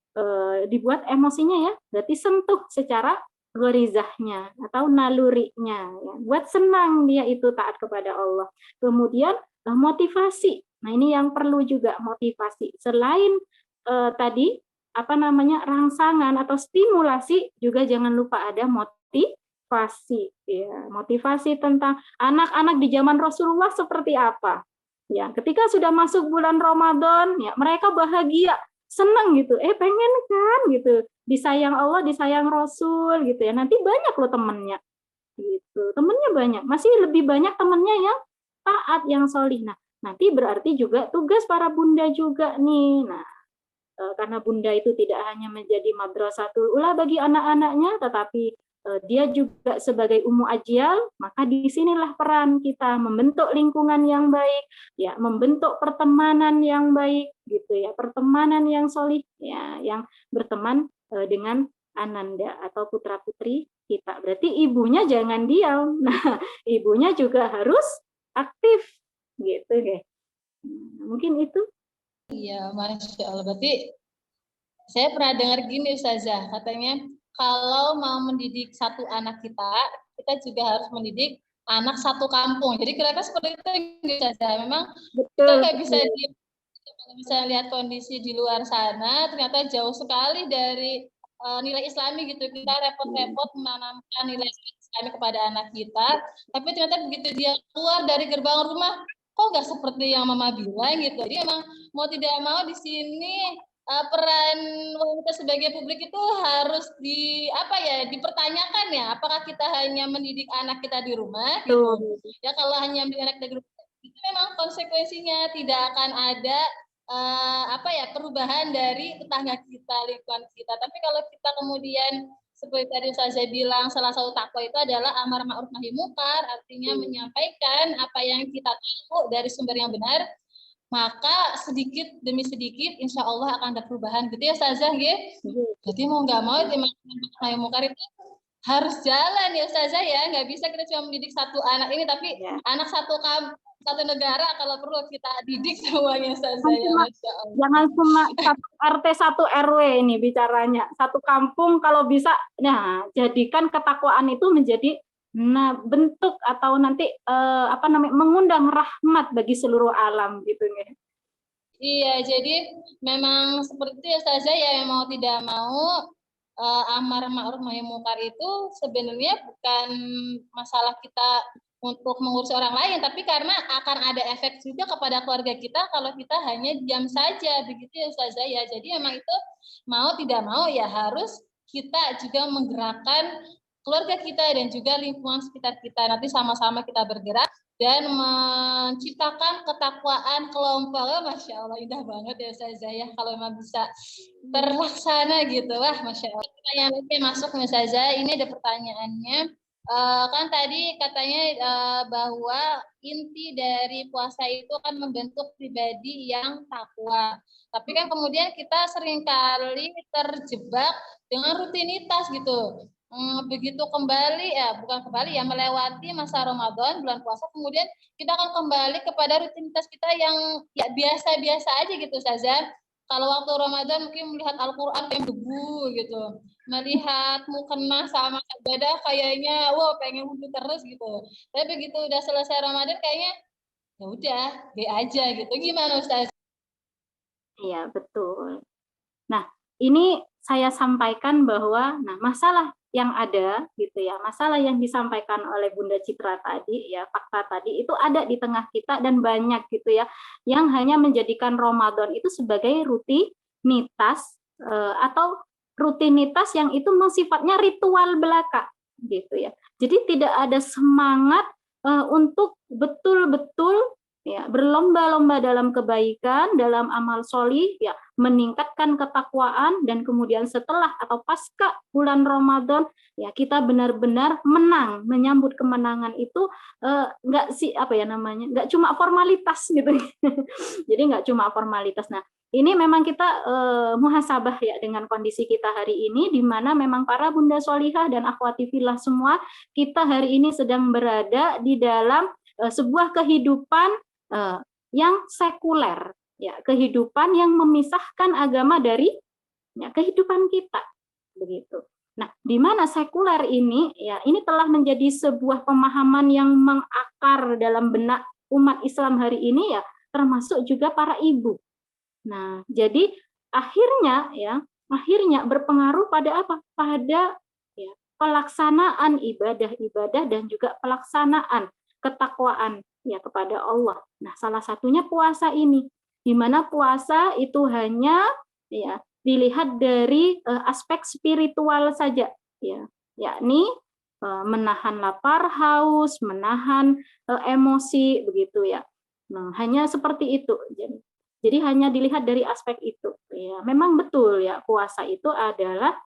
dibuat emosinya ya, berarti sentuh secara gorizahnya atau nalurinya, ya. Buat senang dia itu taat kepada Allah. Kemudian motivasi, nah ini yang perlu juga motivasi. Selain tadi apa namanya rangsangan atau stimulasi, juga jangan lupa ada motivasi, ya. Motivasi tentang anak-anak di zaman Rasulullah seperti apa. Ya, ketika sudah masuk bulan Ramadan, ya mereka bahagia, senang gitu, pengen kan gitu, disayang Allah, disayang Rasul gitu ya, nanti banyak loh temennya gitu, temennya banyak, masih lebih banyak temennya yang taat, yang solih. Nah, nanti berarti juga tugas para bunda juga nih. Nah, karena bunda itu tidak hanya menjadi madrasatul ula bagi anak-anaknya, tetapi dia juga sebagai ummu ajyal, maka disinilah peran kita membentuk lingkungan yang baik, ya, membentuk pertemanan yang baik, gitu ya, pertemanan yang solih, ya, yang berteman dengan ananda atau putra putri kita. Berarti ibunya jangan diam, nah ibunya juga harus aktif, gitu deh. Mungkin itu. Iya, Masya Allah. Berarti saya pernah dengar gini Ustazah, katanya kalau mau mendidik satu anak kita juga harus mendidik anak satu kampung. Jadi kira-kira seperti itu Ustazah. Memang kita Betul, nggak bisa kalau misalnya lihat kondisi di luar sana, ternyata jauh sekali dari nilai Islami gitu. Kita repot-repot menanamkan nilai Islami kepada anak kita, tapi ternyata begitu dia keluar dari gerbang rumah, kok nggak seperti yang Mama bilang gitu. Jadi emang mau tidak mau di sini peran wanita sebagai publik itu harus dipertanyakan ya, apakah kita hanya mendidik anak kita di rumah gitu. Ya kalau hanya mendidik anak kita di rumah, itu memang konsekuensinya tidak akan ada perubahan dari tetangga kita, lingkungan kita. Tapi kalau kita kemudian seperti tadi saya bilang, salah satu takwa itu adalah amar ma'ruf nahi munkar, artinya menyampaikan apa yang kita tahu dari sumber yang benar, maka sedikit demi sedikit insya Allah akan ada perubahan gitu ya Ustazah ya. Jadi mau nggak mau amar ma'ruf nahi munkar itu harus jalan ya Ustazah ya. Nggak bisa kita cuma mendidik satu anak ini, tapi anak satu negara kalau perlu kita didik semuanya Ustazah ya. Masya Allah. Jangan cuma satu RT satu RW ini bicaranya, satu kampung kalau bisa. Nah, jadikan ketakwaan itu menjadi bentuk atau nanti mengundang rahmat bagi seluruh alam gitu ya. Iya, jadi memang seperti itu ya Ustazah ya, mau tidak mau amar ma'ruf nahi munkar itu sebenarnya bukan masalah kita untuk mengurus orang lain, tapi karena akan ada efek juga kepada keluarga kita kalau kita hanya diam saja, begitu ya Ustazah ya. Jadi memang itu mau tidak mau ya harus kita juga menggerakkan keluarga kita dan juga lingkungan sekitar kita. Nanti sama-sama kita bergerak dan menciptakan ketakwaan kelompok. Masya Allah, indah banget ya Ustazah ya, kalau memang bisa terlaksana gitu. Wah, Masya Allah. Pertanyaan lagi masuk Ustazah, ini ada pertanyaannya. Kan tadi katanya bahwa inti dari puasa itu kan membentuk pribadi yang takwa. Tapi kan kemudian kita seringkali terjebak dengan rutinitas gitu. Begitu melewati masa Ramadan, bulan puasa, kemudian kita akan kembali kepada rutinitas kita yang ya biasa-biasa aja gitu Ustazah. Kalau waktu Ramadan mungkin melihat Al-Quran yang debu gitu, melihat mukena sama ibadah kayaknya pengen wudhu terus gitu. Tapi begitu udah selesai Ramadan kayaknya ya udah be aja gitu. Gimana Ustaz? Iya, betul. Nah, ini saya sampaikan bahwa masalah yang ada gitu ya, masalah yang disampaikan oleh Bunda Citra tadi ya, fakta tadi itu ada di tengah kita dan banyak gitu ya, yang hanya menjadikan Ramadan itu sebagai rutinitas atau rutinitas yang itu sifatnya ritual belaka gitu ya. Jadi tidak ada semangat untuk betul-betul ya, berlomba-lomba dalam kebaikan, dalam amal solih, ya, meningkatkan ketakwaan, dan kemudian setelah atau pasca bulan Ramadan, ya, kita benar-benar menang, menyambut kemenangan itu nggak sih apa ya namanya, nggak cuma formalitas gitu, jadi nggak cuma formalitas. Nah, ini memang kita muhasabah ya dengan kondisi kita hari ini, di mana memang para bunda solihah dan akhwati fillah semua, kita hari ini sedang berada di dalam sebuah kehidupan yang sekuler, ya, kehidupan yang memisahkan agama dari ya, kehidupan kita, begitu. Nah, di mana sekuler ini, ya, ini telah menjadi sebuah pemahaman yang mengakar dalam benak umat Islam hari ini, ya, termasuk juga para ibu. Nah, jadi akhirnya berpengaruh pada apa? Pada ya, pelaksanaan ibadah-ibadah dan juga pelaksanaan ketakwaan ya kepada Allah. Nah, salah satunya puasa ini, di mana puasa itu hanya ya dilihat dari aspek spiritual saja, ya, yakni menahan lapar, haus, menahan emosi, begitu ya. Nah, hanya seperti itu. Jadi hanya dilihat dari aspek itu. Ya, memang betul ya, puasa itu adalah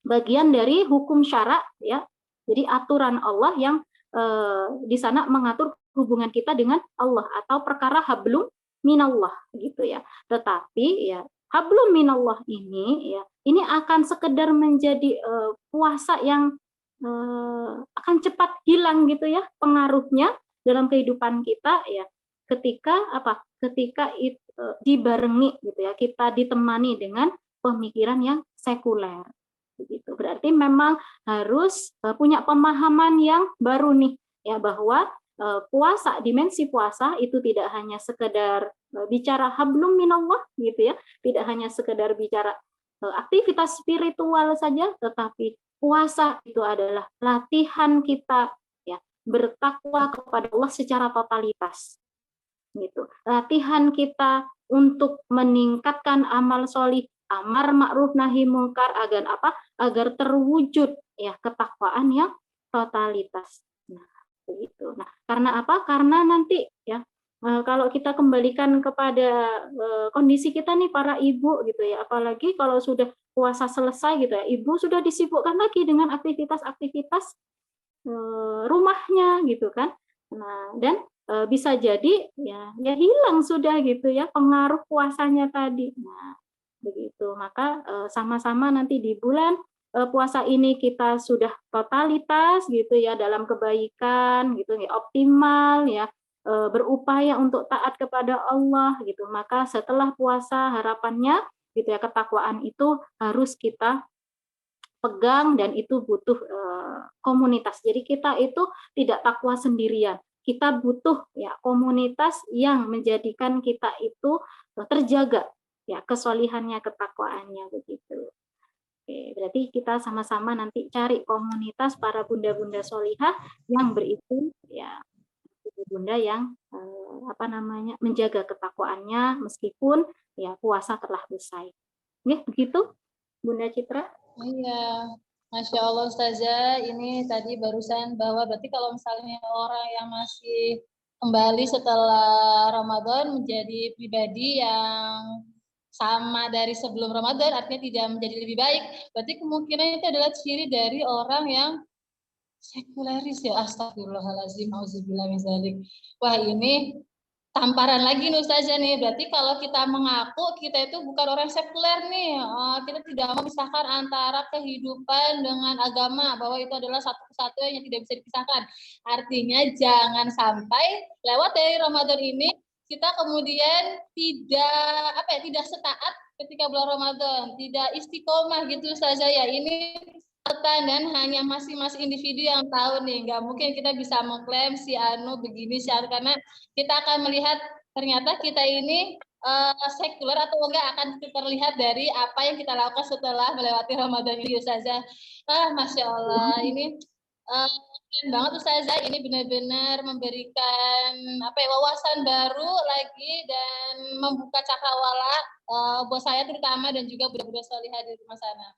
bagian dari hukum syara ya. Jadi aturan Allah yang di sana mengatur hubungan kita dengan Allah, atau perkara hablum minallah gitu ya. Tetapi ya hablum minallah ini ya, ini akan sekedar menjadi puasa yang akan cepat hilang gitu ya pengaruhnya dalam kehidupan kita ya, ketika dibarengi gitu ya, kita ditemani dengan pemikiran yang sekuler. Begitu. Berarti memang harus punya pemahaman yang baru nih ya, bahwa puasa, dimensi puasa itu tidak hanya sekedar bicara hablum minallah gitu ya, tidak hanya sekedar bicara aktivitas spiritual saja, tetapi puasa itu adalah latihan kita ya bertakwa kepada Allah secara totalitas. Gitu. Latihan kita untuk meningkatkan amal solih, amar ma'ruf nahi mungkar, agar apa? Agar terwujud ya ketakwaan yang totalitas. Nah, begitu. Nah, karena apa? Karena nanti ya kalau kita kembalikan kepada kondisi kita nih para ibu gitu ya, apalagi kalau sudah puasa selesai gitu ya, ibu sudah disibukkan lagi dengan aktivitas-aktivitas rumahnya gitu kan. Nah, dan bisa jadi ya hilang sudah gitu ya pengaruh puasanya tadi. Nah, begitu. Maka sama-sama nanti di bulan puasa ini kita sudah totalitas gitu ya dalam kebaikan gitu ya, optimal ya, berupaya untuk taat kepada Allah gitu. Maka setelah puasa harapannya gitu ya, ketakwaan itu harus kita pegang, dan itu butuh komunitas. Jadi kita itu tidak takwa sendirian. Kita butuh ya komunitas yang menjadikan kita itu terjaga ya kesolihannya, ketakwaannya, begitu. Oke, berarti kita sama-sama nanti cari komunitas para bunda-bunda solihah yang berisi ya bunda yang menjaga ketakwaannya meskipun ya puasa telah usai. Nih, begitu Bunda Citra. Iya, Masya Allah Ustazah, ini tadi barusan bahwa berarti kalau misalnya orang yang masih kembali setelah Ramadan menjadi pribadi yang sama dari sebelum Ramadan, artinya tidak menjadi lebih baik, berarti kemungkinan itu adalah ciri dari orang yang sekuleris ya. Astagfirullahaladzim, auzubillah min dzalik. Wah, ini tamparan lagi nih Ustazah nih, berarti kalau kita mengaku kita itu bukan orang sekuler nih, kita tidak memisahkan antara kehidupan dengan agama, bahwa itu adalah satu kesatuan yang tidak bisa dipisahkan. Artinya jangan sampai lewat dari Ramadan ini kita kemudian tidak setaat ketika bulan Ramadan, tidak istiqomah gitu Ustazah ya. Ini dan hanya masing-masing individu yang tahu nih, nggak mungkin kita bisa mengklaim si anu begini sih, karena kita akan melihat ternyata kita ini sekuler atau enggak akan terlihat dari apa yang kita lakukan setelah melewati Ramadan ini Ustazah. Masya Allah, ini keren banget Ustazah, ini benar-benar memberikan wawasan baru lagi dan membuka cakrawala buat saya terutama dan juga budak-budak solihah di rumah sana.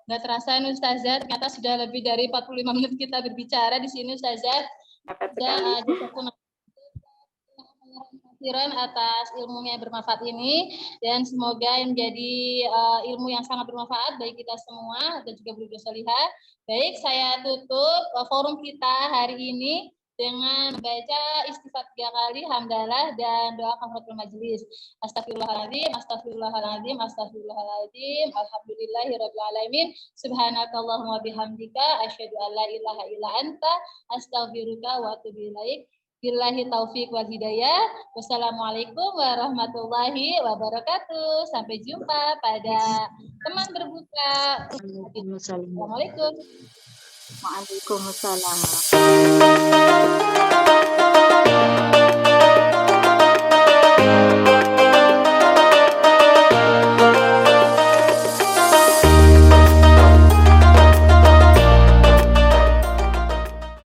Nggak terasa nih Ustazah, ternyata sudah lebih dari 45 menit kita berbicara di sini Ustazah. katsiran atas ilmunya yang bermanfaat ini, dan semoga menjadi ilmu yang sangat bermanfaat bagi kita semua dan juga beliau solihah. Baik, saya tutup forum kita hari ini dengan membaca istighfar 3 kali, hamdalah, dan doa kafaratul majelis. Astagfirullahaladzim, astagfirullahaladzim, astagfirullahaladzim, alhamdulillahirabbil alamin, subhanakallahumma bihamdika, asyhadu an la ilaha illa anta, astaghfiruka wa atubu ilaik. Billahi taufik wal hidayah. Wassalamualaikum warahmatullahi wabarakatuh. Sampai jumpa pada teman berbuka. Assalamualaikum. Waalaikumsalam.